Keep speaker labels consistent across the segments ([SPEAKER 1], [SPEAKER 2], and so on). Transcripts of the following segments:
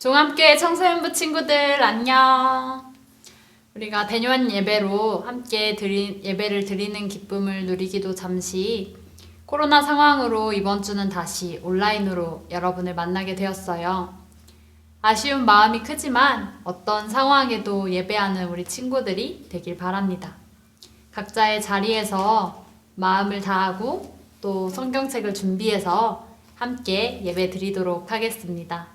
[SPEAKER 1] 종합교회 청소년부 친구들 안녕. 우리가 대뇨한 예배로 함께 예배를 드리는 기쁨을 누리기도 잠시 코로나 상황으로 이번 주는 다시 온라인으로 여러분을 만나게 되었어요. 아쉬운 마음이 크지만 어떤 상황에도 예배하는 우리 친구들이 되길 바랍니다. 각자의 자리에서 마음을 다하고 또 성경책을 준비해서 함께 예배 드리도록 하겠습니다.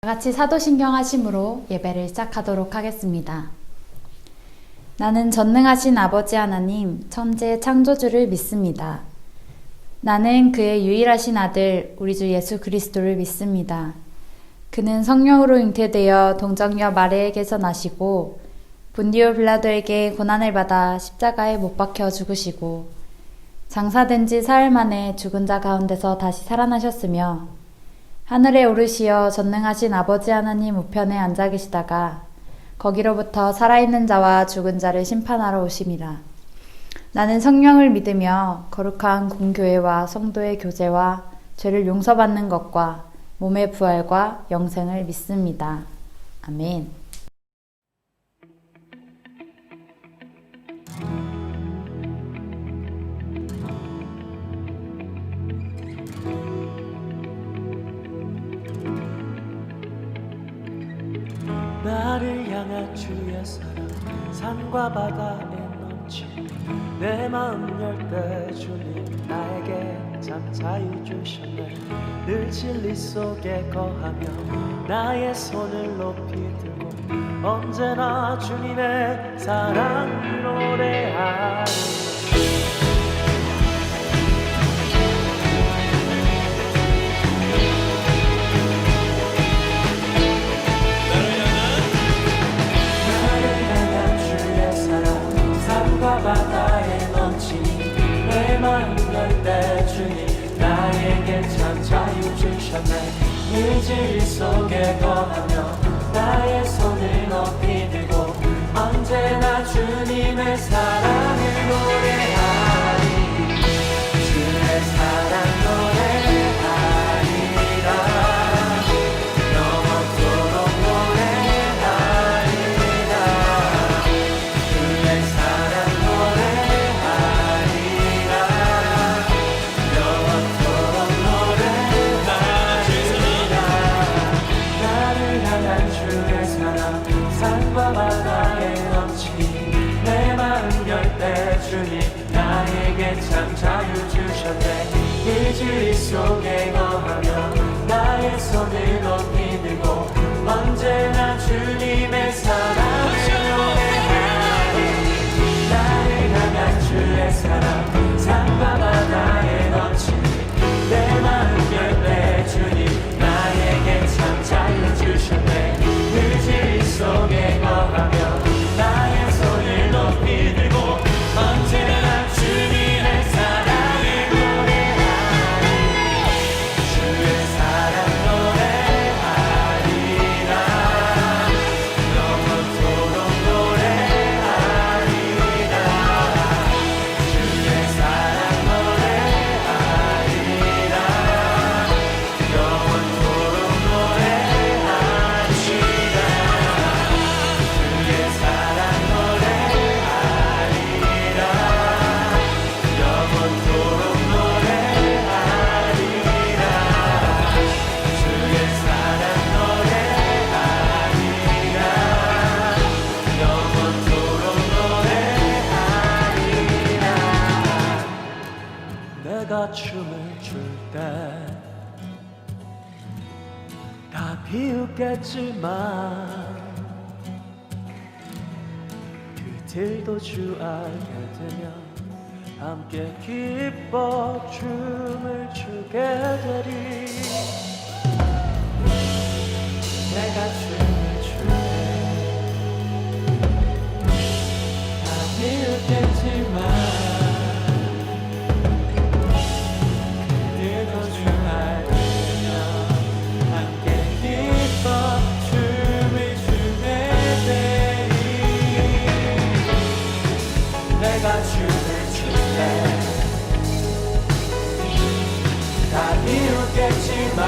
[SPEAKER 1] 다 같이 사도신경 하심으로 예배를 시작하도록 하겠습니다. 나는 전능하신 아버지 하나님, 천재 창조주를 믿습니다. 나는 그의 유일하신 아들, 우리 주 예수 그리스도를 믿습니다. 그는 성령으로 잉태되어 동정녀 마리아에게서 나시고 본디오 빌라도에게 고난을 받아 십자가에 못 박혀 죽으시고 장사된 지 사흘 만에 죽은 자 가운데서 다시 살아나셨으며 하늘에 오르시어 전능하신 아버지 하나님 우편에 앉아 계시다가 거기로부터 살아있는 자와 죽은 자를 심판하러 오심이라. 나는 성령을 믿으며 거룩한 공교회와 성도의 교제와 죄를 용서받는 것과 몸의 부활과 영생을 믿습니다. 아멘.
[SPEAKER 2] 나를 향한 주의 사랑 산과 바다에 넘치 내 마음 열 때 주님 나에게 참 자유 주셨네. 늘 진리 속에 거하며 나의 손을 높이 들고 언제나 주님의 사랑을 노래하리. 바다에 넘치니 내 마음 열 때 주님 나에게 참 자유 주셨네. 늘 진리 속에 거하며 나의 손을 높이 들고 언제나 주님의 사랑을 노래하리. 주의 사랑 노래하리라. 영원토록 노래하리라. 주의 사랑 바다에 넘치니 내 마음 열 때 주님 나에게 참 자유 주셨네. 이 진리 속에 거하며 나의 손을 높이 들고 언제나 주님의 사랑을 노래하리. 나를 향한 주의 사랑 산과 바다에 넘치니 내 마음 열 때 주님 나에게 참 자유 주셨네. 그 진리 속에 거하며 나의 손을 높이 들고 언제나 주님의 사랑을 노래하리. 주의 사랑 노래하리라. 영원토록 노래하리라. 주의 사랑 노래하리라. 영원토록 노래하리라. 주의 사랑 노래하리라. 영원토록 노래하리라. 주의 사랑 노래하리라. 영원토록 노래하리라. 내가 춤을 출 때 다 비웃겠지만 그들도 주 알게 되면 함께 기뻐 춤을 추게 되리. 내가 춤을 출 때 다 비웃겠지만 그들도 주 알게 되면 함께 기뻐 춤을 추게 되리. 내가 춤을 출 때 다 비웃겠지만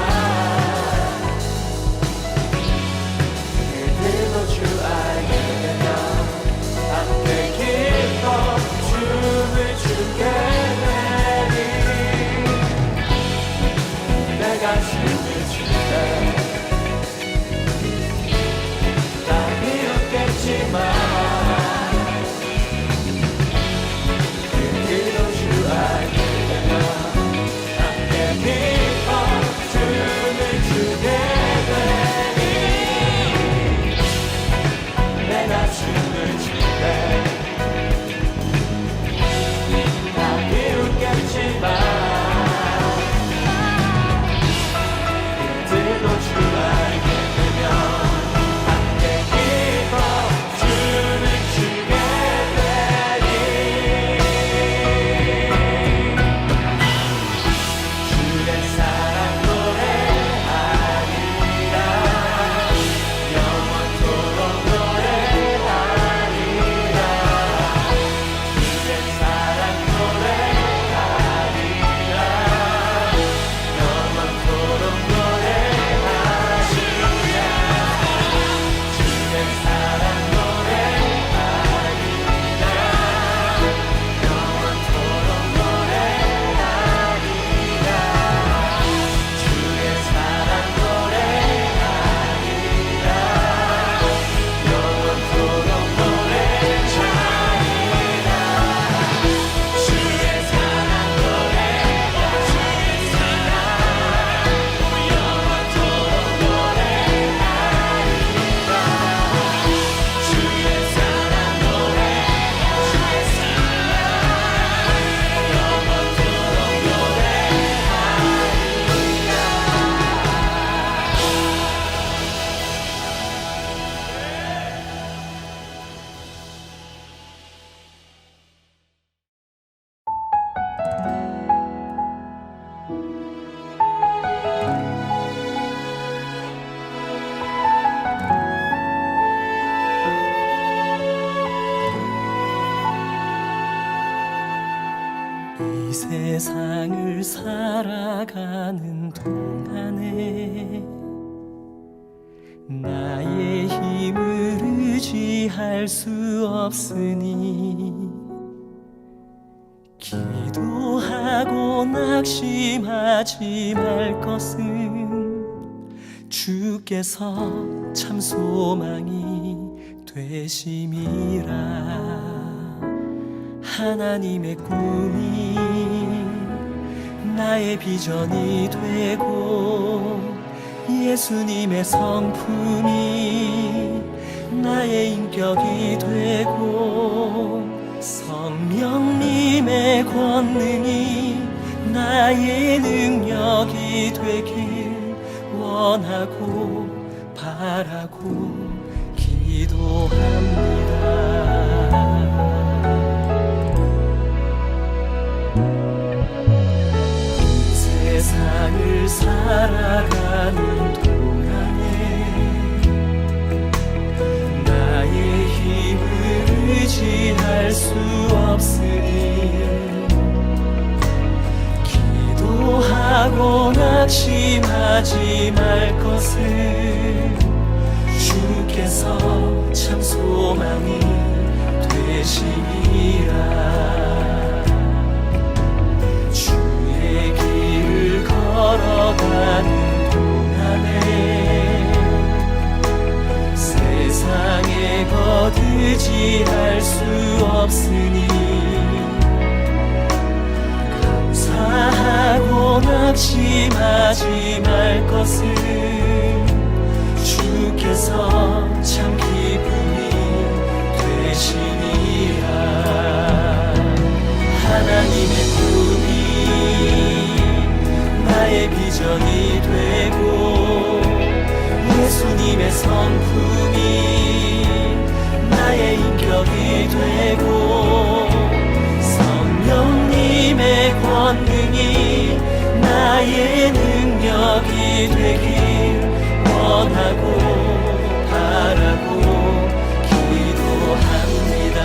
[SPEAKER 2] 이 세상을 살아가는 동안에 나의 힘을 의지할 수 없으니 기도하고 낙심하지 말 것은 주께서 참 소망이 되심이라. 하나님의 꿈이 나의 비전이 되고 예수님의 성품이 나의 인격이 되고 성령님의 권능이 나의 능력이 되길 원하고 바라고 기도합니다. 세상을 살아가는 동안에 나의 힘을 의지할 수 없으니 기도하고 낙심하지 말 것을 주께서 참 소망이 되심이라. 주의 길을 걸어가는 동안에 세상에 거두지할 수 없으니 감사하고 낙심하지 말 것을 주께서 참 기쁨이 되시니라. 하나님의 꿈이 나의 비전이 되고 예수님의 성품이 나의 인격이 되고 성령님의 권능이 나의 능력이 되길 원하고 바라고 기도합니다.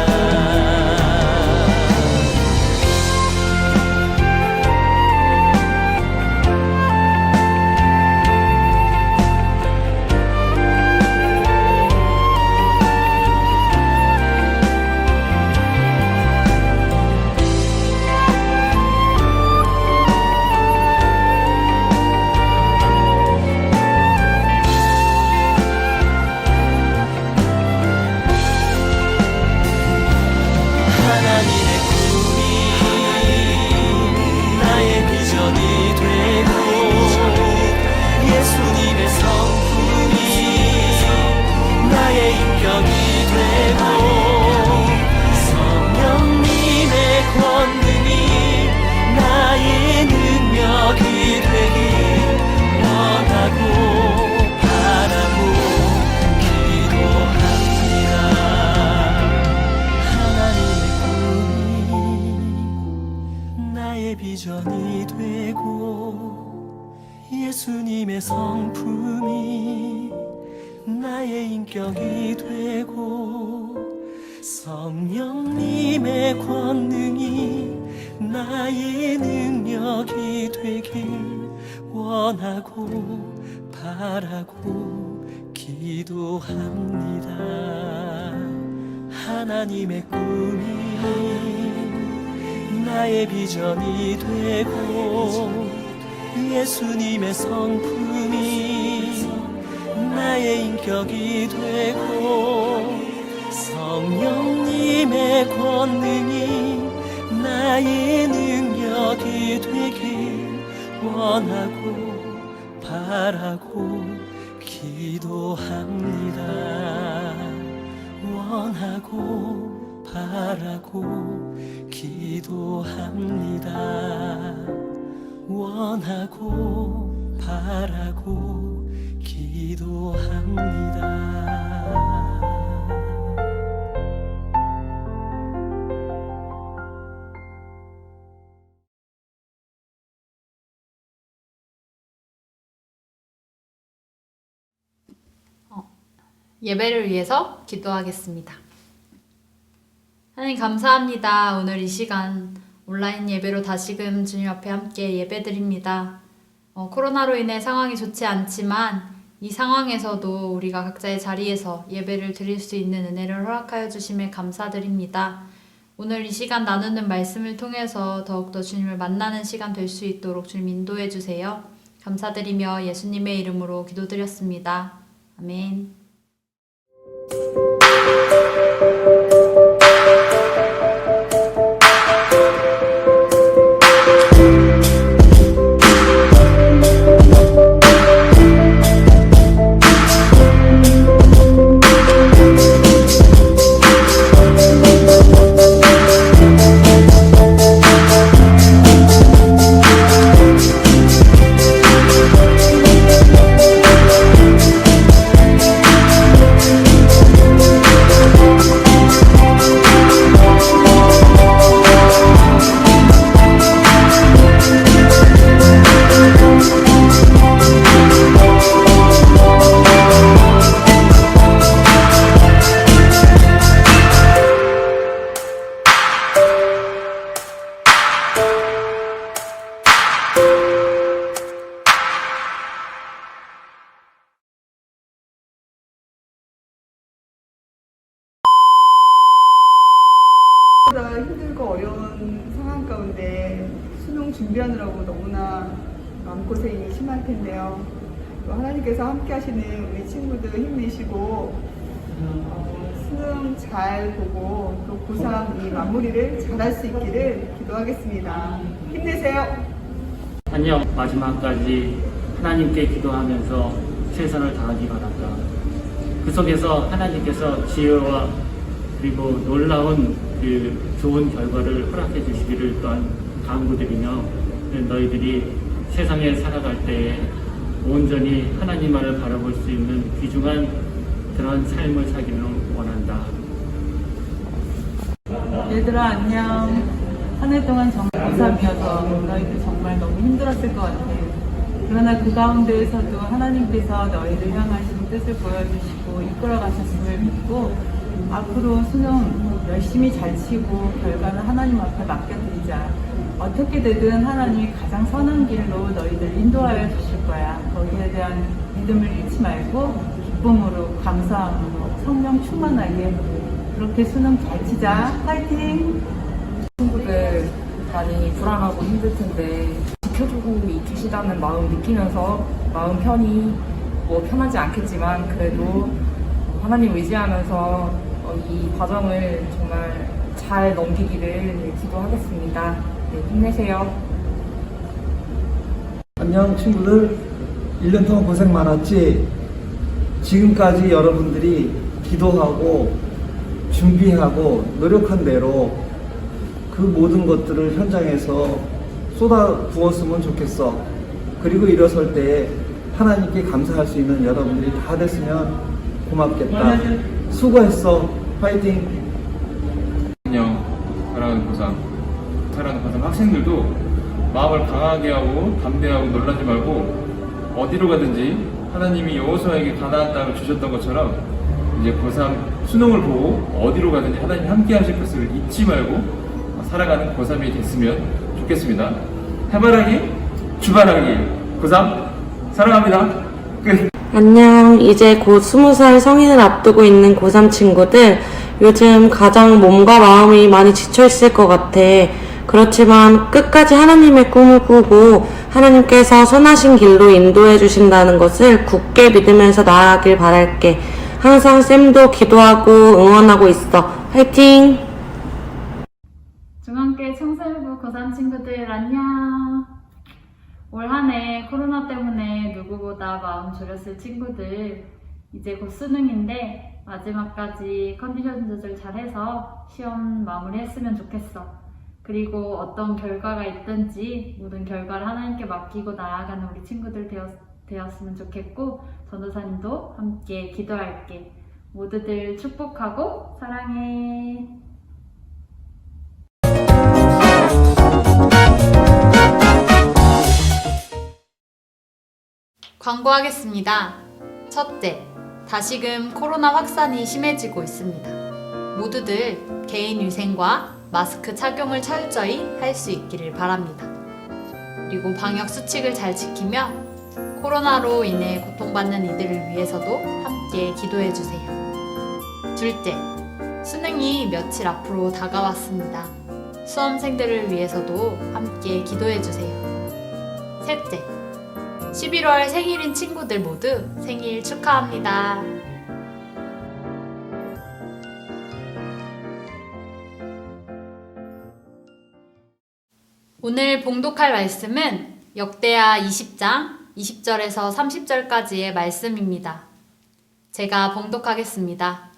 [SPEAKER 2] 비전이 되고 예수님의 성품이 나의 인격이 되고 성령님의 권능이 나의 능력이 되길 원하고 바라고 기도합니다. 하나님의 꿈이 나의 비전이 되고 예수님의 성품이 나의 인격이 되고 성령님의 권능이 나의 능력이 되길 원하고 바라고 기도합니다. 원하고 바라고 기도합니다. 원하고 바라고 기도합니다.
[SPEAKER 1] 예배를 위해서 기도하겠습니다. 하나님 감사합니다. 오늘 이 시간 온라인 예배로 다시금 주님 앞에 함께 예배드립니다. 코로나로 인해 상황이 좋지 않지만 이 상황에서도 우리가 각자의 자리에서 예배를 드릴 수 있는 은혜를 허락하여 주심에 감사드립니다. 오늘 이 시간 나누는 말씀을 통해서 더욱더 주님을 만나는 시간 될 수 있도록 주님 인도해 주세요. 감사드리며 예수님의 이름으로 기도드렸습니다. 아멘.
[SPEAKER 3] 보다 힘들고 어려운 상황 가운데 수능 준비하느라고 너무나 마음고생이 심할 텐데요. 또 하나님께서 함께 하시는 우리 친구들 힘내시고 수능 잘 보고 또 고3 이 마무리를 잘할 수 있기를 기도하겠습니다. 힘내세요.
[SPEAKER 4] 안녕. 마지막까지 하나님께 기도하면서 최선을 다하기 바란다. 그 속에서 하나님께서 지혜와 그리고 놀라운 그 좋은 결과를 허락해 주시기를 또한 간구드리며 너희들이 세상에 살아갈 때에 온전히 하나님만을 바라볼 수 있는 귀중한 그런 삶을 살기를 원한다.
[SPEAKER 5] 얘들아 안녕. 한 해 동안 정말 고3이어서 너희들 정말 너무 힘들었을 것 같아. 그러나 그 가운데에서도 하나님께서 너희를 향하신 뜻을 보여주시고 이끌어 가셨음을 믿고 앞으로 수능 열심히 잘 치고 결과는 하나님 앞에 맡겨드리자. 어떻게 되든 하나님이 가장 선한 길로 너희들 인도하여 주실 거야. 거기에 대한 믿음을 잃지 말고 기쁨으로 감사함으로 성령 충만하게 그렇게 수능 잘 치자. 파이팅!
[SPEAKER 6] 친구들 많이 불안하고 힘들 텐데 지켜주고 계시다는 마음 느끼면서 마음 편히 편하지 않겠지만 그래도 하나님 의지하면서 이 과정을 정말 잘 넘기기를 기도하겠습니다. 네, 힘내세요.
[SPEAKER 7] 안녕 친구들. 1년 동안 고생 많았지? 지금까지 여러분들이 기도하고 준비하고 노력한 대로 그 모든 것들을 현장에서 쏟아 부었으면 좋겠어. 그리고 일어설 때에 하나님께 감사할 수 있는 여러분들이 다 됐으면 고맙겠다. 수고했어. 파이팅.
[SPEAKER 8] 안녕. 사랑하는 고3 학생들도 마음을 강하게 하고 담대하고 놀라지 말고 어디로 가든지 하나님이 여호수아에게 가나안 땅을 주셨던 것처럼 이제 고3 수능을 보고 어디로 가든지 하나님 함께 하실 것을 잊지 말고 살아가는 고3이 됐으면 좋겠습니다. 해바라기 주바라기 고3 사랑합니다. 끝.
[SPEAKER 9] 안녕. 이제 곧 20살 성인을 앞두고 있는 고3 친구들. 요즘 가장 몸과 마음이 많이 지쳐있을 것 같아. 그렇지만 끝까지 하나님의 꿈을 꾸고 하나님께서 선하신 길로 인도해 주신다는 것을 굳게 믿으면서 나아가길 바랄게. 항상 쌤도 기도하고 응원하고 있어. 화이팅!
[SPEAKER 1] 중앙교회 청소년부 고3 친구들 안녕. 올 한 해 코로나 때문에 누구보다 마음 졸였을 친구들, 이제 곧 수능인데 마지막까지 컨디션 조절 잘해서 시험 마무리했으면 좋겠어. 그리고 어떤 결과가 있든지 모든 결과를 하나님께 맡기고 나아가는 우리 친구들 되었으면 좋겠고, 전도사님도 함께 기도할게. 모두들 축복하고 사랑해. 광고하겠습니다. 첫째, 다시금 코로나 확산이 심해지고 있습니다. 모두들 개인 위생과 마스크 착용을 철저히 할 수 있기를 바랍니다. 그리고 방역 수칙을 잘 지키며 코로나로 인해 고통받는 이들을 위해서도 함께 기도해 주세요. 둘째, 수능이 며칠 앞으로 다가왔습니다. 수험생들을 위해서도 함께 기도해 주세요. 셋째, 11월 생일인 친구들 모두 생일 축하합니다. 오늘 봉독할 말씀은 역대하 20장 20절에서 30절까지의 말씀입니다. 제가 봉독하겠습니다.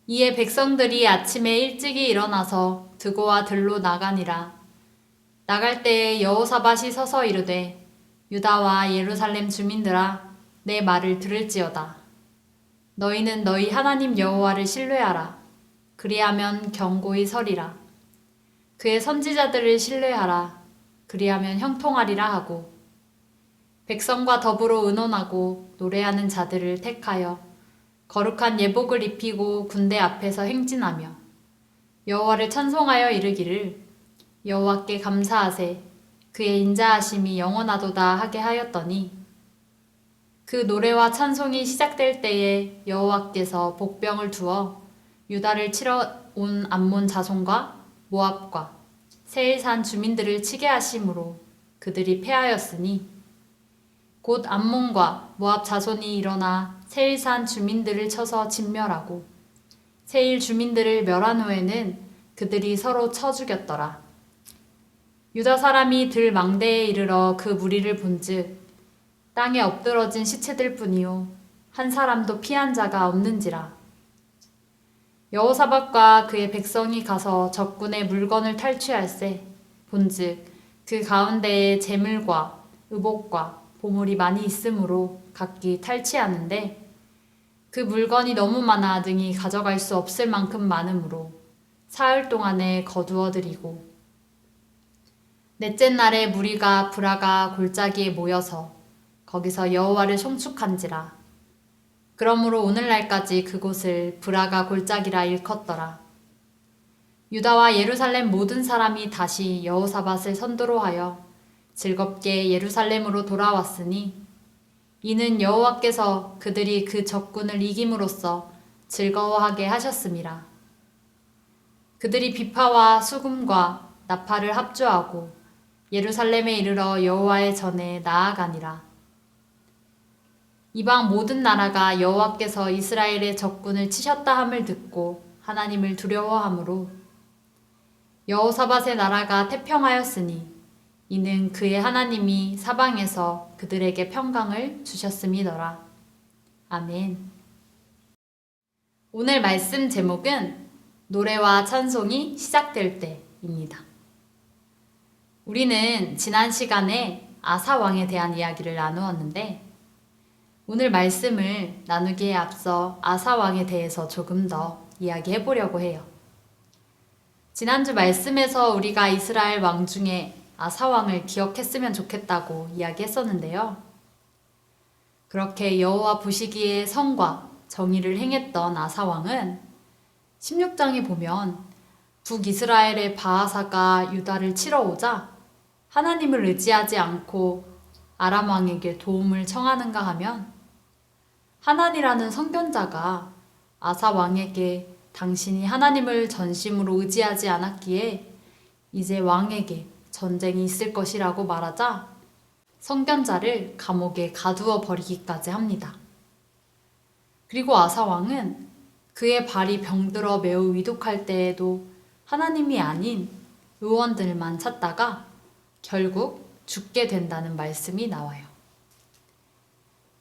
[SPEAKER 1] 이에 백성들이 아침에 일찍이 일어나서 드고와 들로 나가니라. 나갈 때에 여호사밧이 서서 이르되 유다와 예루살렘 주민들아 내 말을 들을지어다. 너희는 너희 하나님 여호와를 신뢰하라. 그리하면 견고히 서리라. 그의 선지자들을 신뢰하라. 그리하면 형통하리라 하고 백성과 더불어 의논하고 노래하는 자들을 택하여 거룩한 예복을 입히고 군대 앞에서 행진하며 여호와를 찬송하여 이르기를 여호와께 감사하세 그의 인자하심이 영원하도다 하게 하였더니 그 노래와 찬송이 시작될 때에 여호와께서 복병을 두어 유다를 치러 온 암몬 자손과 모압과 세일산 주민들을 치게 하심으로 그들이 패하였으니 곧 암몬과 모압 자손이 일어나 세일산 주민들을 쳐서 진멸하고 세일 주민들을 멸한 후에는 그들이 서로 쳐 죽였더라. 유다 사람이 들 망대에 이르러 그 무리를 본즉 땅에 엎드러진 시체들 뿐이요 한 사람도 피한 자가 없는지라. 여호사밧과 그의 백성이 가서 적군의 물건을 탈취할세 본즉 그 가운데에 재물과 의복과 보물이 많이 있으므로 각기 탈취하는데 그 물건이 너무 많아 능히 가져갈 수 없을 만큼 많으므로 사흘 동안에 거두어들이고 넷째 날에 무리가 브라가 골짜기에 모여서 거기서 여호와를 송축한지라. 그러므로 오늘날까지 그곳을 브라가 골짜기라 일컫더라. 유다와 예루살렘 모든 사람이 다시 여호사밧을 선두로 하여 즐겁게 예루살렘으로 돌아왔으니 이는 여호와께서 그들이 그 적군을 이김으로써 즐거워하게 하셨음이라. 그들이 비파와 수금과 나팔을 합주하고 예루살렘에 이르러 여호와의 전에 나아가니라. 이방 모든 나라가 여호와께서 이스라엘의 적군을 치셨다 함을 듣고 하나님을 두려워하므로 여호사밧의 나라가 태평하였으니 이는 그의 하나님이 사방에서 그들에게 평강을 주셨음이더라. 아멘. 오늘 말씀 제목은 노래와 찬송이 시작될 때입니다. 우리는 지난 시간에 아사 왕에 대한 이야기를 나누었는데 오늘 말씀을 나누기에 앞서 아사 왕에 대해서 조금 더 이야기해 보려고 해요. 지난주 말씀에서 우리가 이스라엘 왕 중에 아사 왕을 기억했으면 좋겠다고 이야기했었는데요. 그렇게 여호와 보시기에 선과 정의를 행했던 아사 왕은 16장에 보면 북이스라엘의 바하사가 유다를 치러 오자 하나님을 의지하지 않고 아람 왕에게 도움을 청하는가 하면 하나니라는 선견자가 아사 왕에게 당신이 하나님을 전심으로 의지하지 않았기에 이제 왕에게 전쟁이 있을 것이라고 말하자 선견자를 감옥에 가두어 버리기까지 합니다. 그리고 아사 왕은 그의 발이 병들어 매우 위독할 때에도 하나님이 아닌 의원들만 찾다가 결국 죽게 된다는 말씀이 나와요.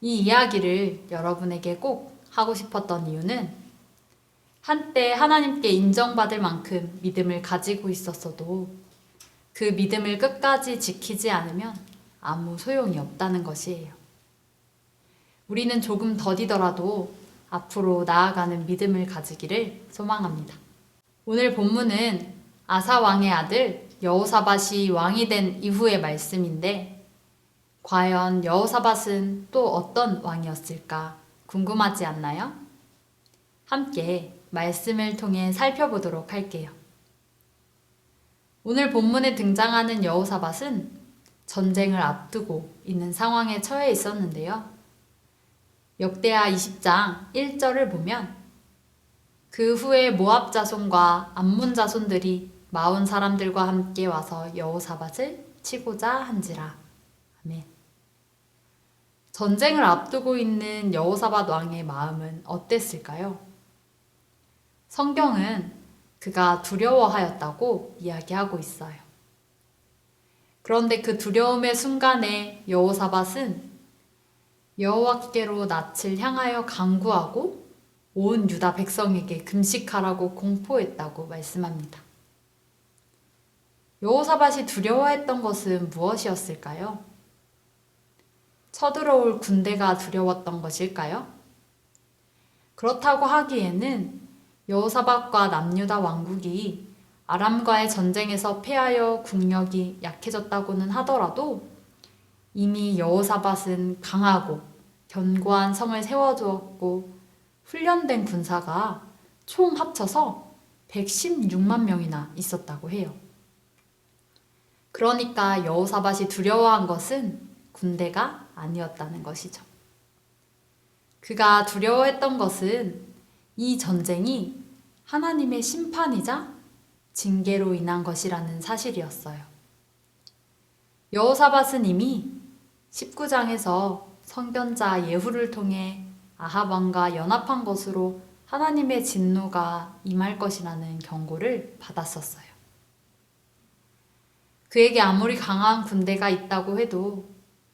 [SPEAKER 1] 이 이야기를 여러분에게 꼭 하고 싶었던 이유는 한때 하나님께 인정받을 만큼 믿음을 가지고 있었어도 그 믿음을 끝까지 지키지 않으면 아무 소용이 없다는 것이에요. 우리는 조금 더디더라도 앞으로 나아가는 믿음을 가지기를 소망합니다. 오늘 본문은 아사 왕의 아들 여호사밧이 왕이 된 이후의 말씀인데 과연 여호사밧은 또 어떤 왕이었을까 궁금하지 않나요? 함께 말씀을 통해 살펴보도록 할게요. 오늘 본문에 등장하는 여호사밧은 전쟁을 앞두고 있는 상황에 처해 있었는데요. 역대하 20장 1절을 보면 그 후에 모압 자손과 암몬 자손들이 마온 사람들과 함께 와서 여호사밧을 치고자 한지라. 아멘. 전쟁을 앞두고 있는 여호사밧 왕의 마음은 어땠을까요? 성경은 그가 두려워하였다고 이야기하고 있어요. 그런데 그 두려움의 순간에 여호사밧은 여호와께로 낯을 향하여 간구하고 온 유다 백성에게 금식하라고 공포했다고 말씀합니다. 여호사밧이 두려워했던 것은 무엇이었을까요? 쳐들어올 군대가 두려웠던 것일까요? 그렇다고 하기에는 여호사밧과 남유다 왕국이 아람과의 전쟁에서 패하여 국력이 약해졌다고는 하더라도 이미 여호사밧은 강하고 견고한 성을 세워두었고 훈련된 군사가 총 합쳐서 116만 명이나 있었다고 해요. 그러니까 여호사밧이 두려워한 것은 군대가 아니었다는 것이죠. 그가 두려워했던 것은 이 전쟁이 하나님의 심판이자 징계로 인한 것이라는 사실이었어요. 여호사밧은 이미 19장에서 선견자 예후를 통해 아합 왕과 연합한 것으로 하나님의 진노가 임할 것이라는 경고를 받았었어요. 그에게 아무리 강한 군대가 있다고 해도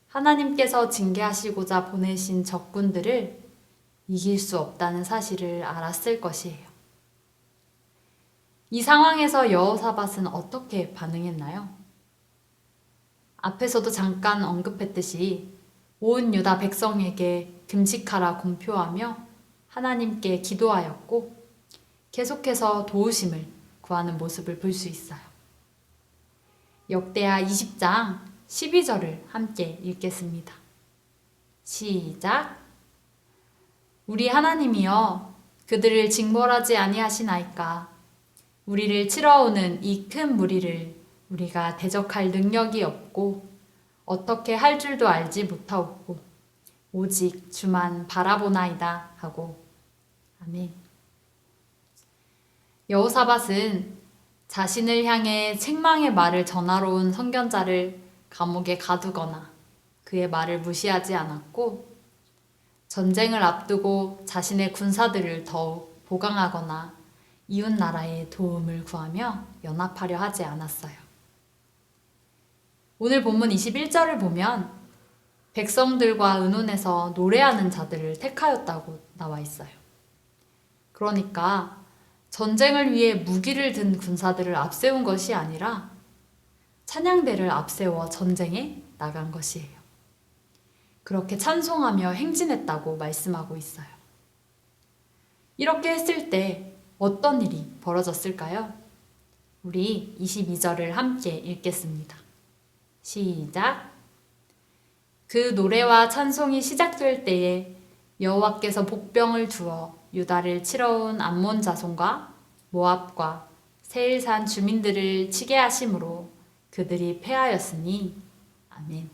[SPEAKER 1] 하나님께서 징계하시고자 보내신 적군들을 이길 수 없다는 사실을 알았을 것이에요. 이 상황에서 여호사밧은 어떻게 반응했나요? 앞에서도 잠깐 언급했듯이 온 유다 백성에게 금식하라 공표하며 하나님께 기도하였고 계속해서 도우심을 구하는 모습을 볼 수 있어요. 역대하 20장 12절을 함께 읽겠습니다. 시작. 우리 하나님이여 그들을 징벌하지 아니하시나이까. 우리를 치러오는 이 큰 무리를 우리가 대적할 능력이 없고 어떻게 할 줄도 알지 못하옵고 오직 주만 바라보나이다 하고. 아멘. 여호사밧은 자신을 향해 책망의 말을 전하러 온 선견자를 감옥에 가두거나 그의 말을 무시하지 않았고 전쟁을 앞두고 자신의 군사들을 더욱 보강하거나 이웃 나라의 도움을 구하며 연합하려 하지 않았어요. 오늘 본문 21절을 보면 백성들과 의논해서 노래하는 자들을 택하였다고 나와 있어요. 그러니까 전쟁을 위해 무기를 든 군사들을 앞세운 것이 아니라 찬양대를 앞세워 전쟁에 나간 것이에요. 그렇게 찬송하며 행진했다고 말씀하고 있어요. 이렇게 했을 때 어떤 일이 벌어졌을까요? 우리 22절을 함께 읽겠습니다. 시작. 그 노래와 찬송이 시작될 때에 여호와께서 복병을 두어 유다를 치러온 암몬 자손과 모압과 세일산 주민들을 치게 하심으로 그들이 패하였으니. 아멘.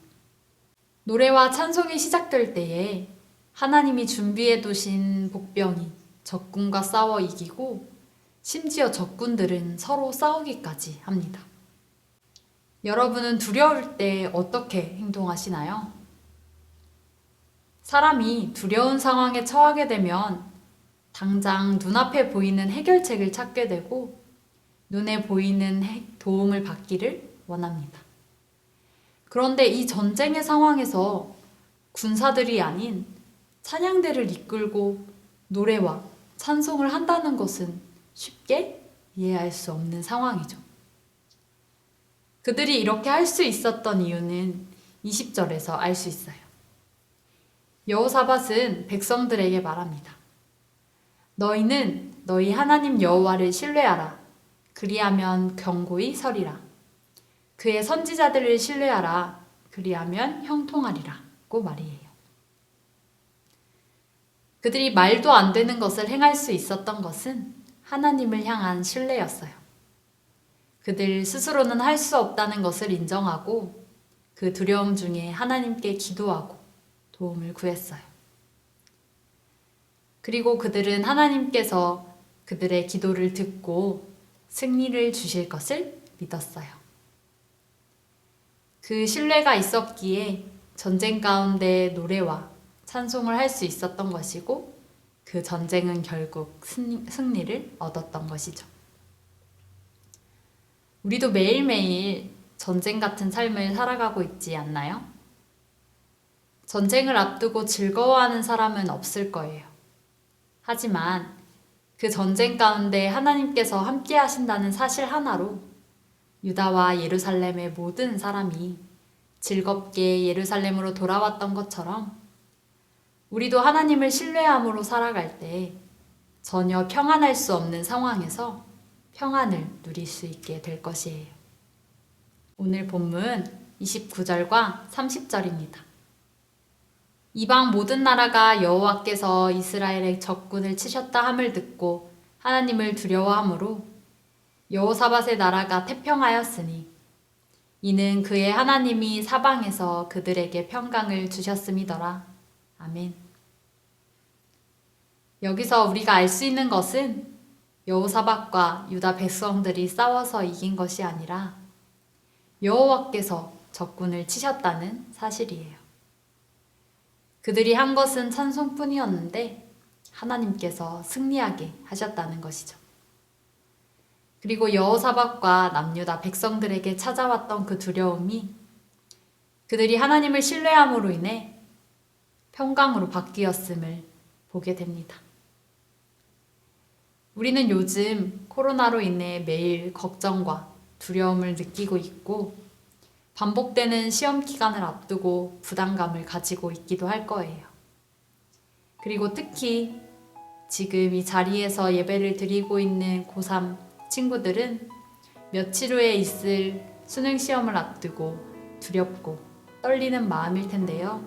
[SPEAKER 1] 노래와 찬송이 시작될 때에 하나님이 준비해 두신 복병이 적군과 싸워 이기고 심지어 적군들은 서로 싸우기까지 합니다. 여러분은 두려울 때 어떻게 행동하시나요? 사람이 두려운 상황에 처하게 되면 당장 눈앞에 보이는 해결책을 찾게 되고 눈에 보이는 도움을 받기를 원합니다. 그런데 이 전쟁의 상황에서 군사들이 아닌 찬양대를 이끌고 노래와 찬송을 한다는 것은 쉽게 이해할 수 없는 상황이죠. 그들이 이렇게 할 수 있었던 이유는 20절에서 알 수 있어요. 여호사밧은 백성들에게 말합니다. 너희는 너희 하나님 여호와를 신뢰하라. 그리하면 견고히 서리라. 그의 선지자들을 신뢰하라. 그리하면 형통하리라고 말이에요. 그들이 말도 안 되는 것을 행할 수 있었던 것은 하나님을 향한 신뢰였어요. 그들 스스로는 할 수 없다는 것을 인정하고 그 두려움 중에 하나님께 기도하고 도움을 구했어요. 그리고 그들은 하나님께서 그들의 기도를 듣고 승리를 주실 것을 믿었어요. 그 신뢰가 있었기에 전쟁 가운데 노래와 찬송을 할 수 있었던 것이고 그 전쟁은 결국 승리를 얻었던 것이죠. 우리도 매일매일 전쟁 같은 삶을 살아가고 있지 않나요? 전쟁을 앞두고 즐거워하는 사람은 없을 거예요. 하지만 그 전쟁 가운데 하나님께서 함께 하신다는 사실 하나로 유다와 예루살렘의 모든 사람이 즐겁게 예루살렘으로 돌아왔던 것처럼 우리도 하나님을 신뢰함으로 살아갈 때 전혀 평안할 수 없는 상황에서 평안을 누릴 수 있게 될 것이에요. 오늘 본문 29절과 30절입니다. 이방 모든 나라가 여호와께서 이스라엘의 적군을 치셨다 함을 듣고 하나님을 두려워하므로 여호사밧의 나라가 태평하였으니 이는 그의 하나님이 사방에서 그들에게 평강을 주셨음이더라. 아멘. 여기서 우리가 알 수 있는 것은 여호사밧과 유다 백성들이 싸워서 이긴 것이 아니라 여호와께서 적군을 치셨다는 사실이에요. 그들이 한 것은 찬송뿐이었는데 하나님께서 승리하게 하셨다는 것이죠. 그리고 여호사밧과 남유다 백성들에게 찾아왔던 그 두려움이 그들이 하나님을 신뢰함으로 인해 평강으로 바뀌었음을 보게 됩니다. 우리는 요즘 코로나로 인해 매일 걱정과 두려움을 느끼고 있고 반복되는 시험 기간을 앞두고 부담감을 가지고 있기도 할 거예요. 그리고 특히 지금 이 자리에서 예배를 드리고 있는 고3 친구들은 며칠 후에 있을 수능 시험을 앞두고 두렵고 떨리는 마음일 텐데요.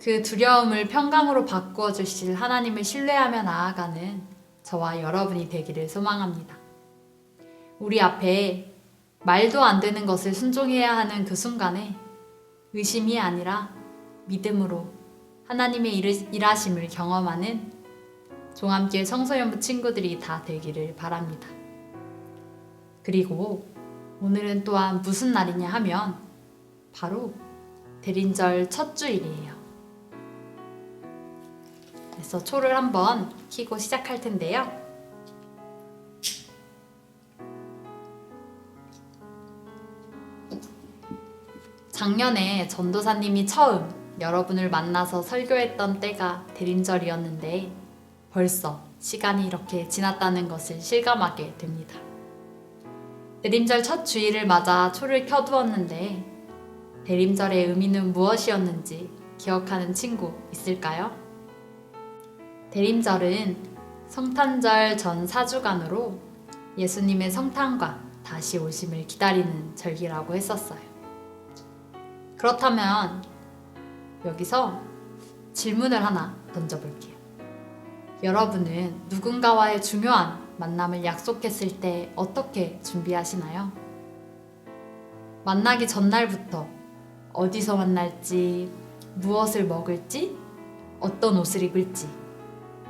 [SPEAKER 1] 그 두려움을 평강으로 바꾸어 주실 하나님을 신뢰하며 나아가는 저와 여러분이 되기를 소망합니다. 우리 앞에 말도 안 되는 것을 순종해야 하는 그 순간에 의심이 아니라 믿음으로 하나님의 일하심을 경험하는 종합교회 청소년부 친구들이 다 되기를 바랍니다. 그리고 오늘은 또한 무슨 날이냐 하면 바로 대림절 첫 주일이에요. 그래서 초를 한번 켜고 시작할 텐데요. 작년에 전도사님이 처음 여러분을 만나서 설교했던 때가 대림절이었는데 벌써 시간이 이렇게 지났다는 것을 실감하게 됩니다. 대림절 첫 주일을 맞아 초를 켜두었는데 대림절의 의미는 무엇이었는지 기억하는 친구 있을까요? 대림절은 성탄절 전 4주간으로 예수님의 성탄과 다시 오심을 기다리는 절기라고 했었어요. 그렇다면 여기서 질문을 하나 던져볼게요. 여러분은 누군가와의 중요한 만남을 약속했을 때 어떻게 준비하시나요? 만나기 전날부터 어디서 만날지, 무엇을 먹을지, 어떤 옷을 입을지,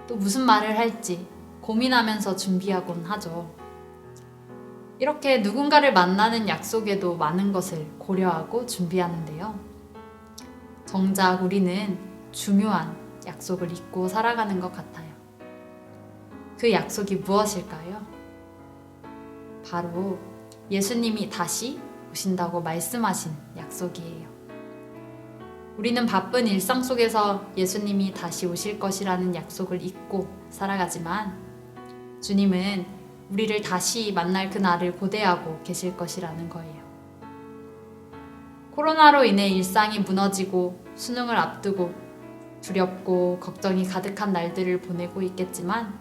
[SPEAKER 1] 또 무슨 말을 할지 고민하면서 준비하곤 하죠. 이렇게 누군가를 만나는 약속에도 많은 것을 고려하고 준비하는데요. 정작 우리는 중요한 약속을 잊고 살아가는 것 같아요. 그 약속이 무엇일까요? 바로 예수님이 다시 오신다고 말씀하신 약속이에요. 우리는 바쁜 일상 속에서 예수님이 다시 오실 것이라는 약속을 잊고 살아가지만 주님은 우리를 다시 만날 그날을 고대하고 계실 것이라는 거예요. 코로나로 인해 일상이 무너지고 수능을 앞두고 두렵고 걱정이 가득한 날들을 보내고 있겠지만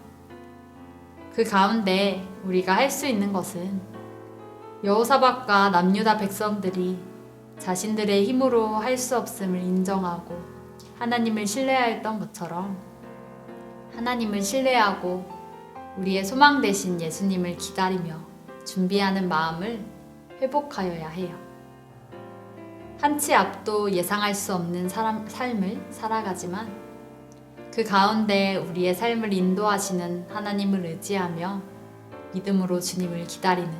[SPEAKER 1] 그 가운데 우리가 할 수 있는 것은 여호사밧과 남유다 백성들이 자신들의 힘으로 할 수 없음을 인정하고 하나님을 신뢰하였던 것처럼 하나님을 신뢰하고 우리의 소망 되신 예수님을 기다리며 준비하는 마음을 회복하여야 해요. 한 치 앞도 예상할 수 없는 삶을 살아가지만 그 가운데 우리의 삶을 인도하시는 하나님을 의지하며 믿음으로 주님을 기다리는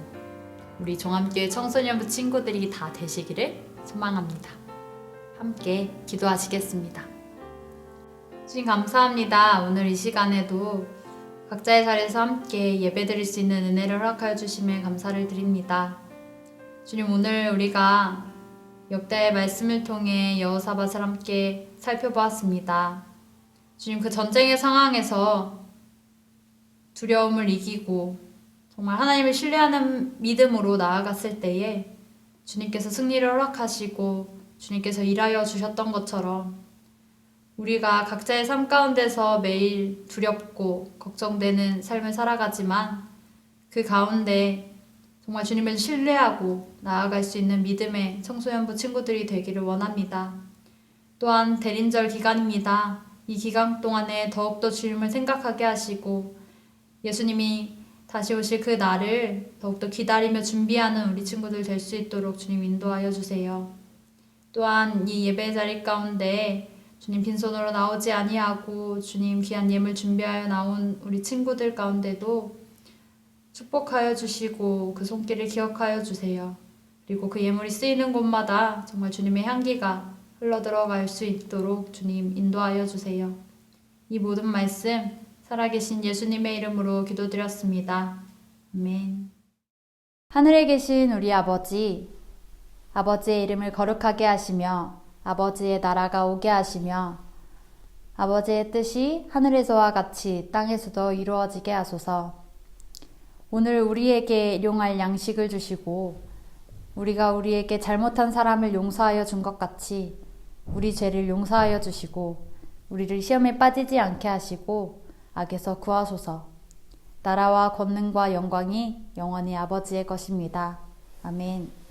[SPEAKER 1] 우리 종합교회 청소년부 친구들이 다 되시기를 소망합니다. 함께 기도하시겠습니다. 주님 감사합니다. 오늘 이 시간에도 각자의 자리에서 함께 예배드릴 수 있는 은혜를 허락하여 주심에 감사를 드립니다. 주님, 오늘 우리가 역대의 말씀을 통해 여호사밧을 함께 살펴보았습니다. 주님, 그 전쟁의 상황에서 두려움을 이기고 정말 하나님을 신뢰하는 믿음으로 나아갔을 때에 주님께서 승리를 허락하시고 주님께서 일하여 주셨던 것처럼 우리가 각자의 삶 가운데서 매일 두렵고 걱정되는 삶을 살아가지만 그 가운데 정말 주님을 신뢰하고 나아갈 수 있는 믿음의 청소년부 친구들이 되기를 원합니다. 또한 대림절 기간입니다. 이 기간 동안에 더욱더 주님을 생각하게 하시고 예수님이 다시 오실 그 날을 더욱더 기다리며 준비하는 우리 친구들 될 수 있도록 주님 인도하여 주세요. 또한 이 예배 자리 가운데 주님 빈손으로 나오지 아니하고 주님 귀한 예물 준비하여 나온 우리 친구들 가운데도 축복하여 주시고 그 손길을 기억하여 주세요. 그리고 그 예물이 쓰이는 곳마다 정말 주님의 향기가 흘러들어갈 수 있도록 주님 인도하여 주세요. 이 모든 말씀 살아계신 예수님의 이름으로 기도드렸습니다. 아멘. 하늘에 계신 우리 아버지, 아버지의 이름을 거룩하게 하시며 아버지의 나라가 오게 하시며 아버지의 뜻이 하늘에서와 같이 땅에서도 이루어지게 하소서. 오늘 우리에게 일용할 양식을 주시고 우리가 우리에게 잘못한 사람을 용서하여 준 것 같이 우리 죄를 용서하여 주시고 우리를 시험에 빠지지 않게 하시고 악에서 구하소서. 나라와 권능과 영광이 영원히 아버지의 것입니다. 아멘.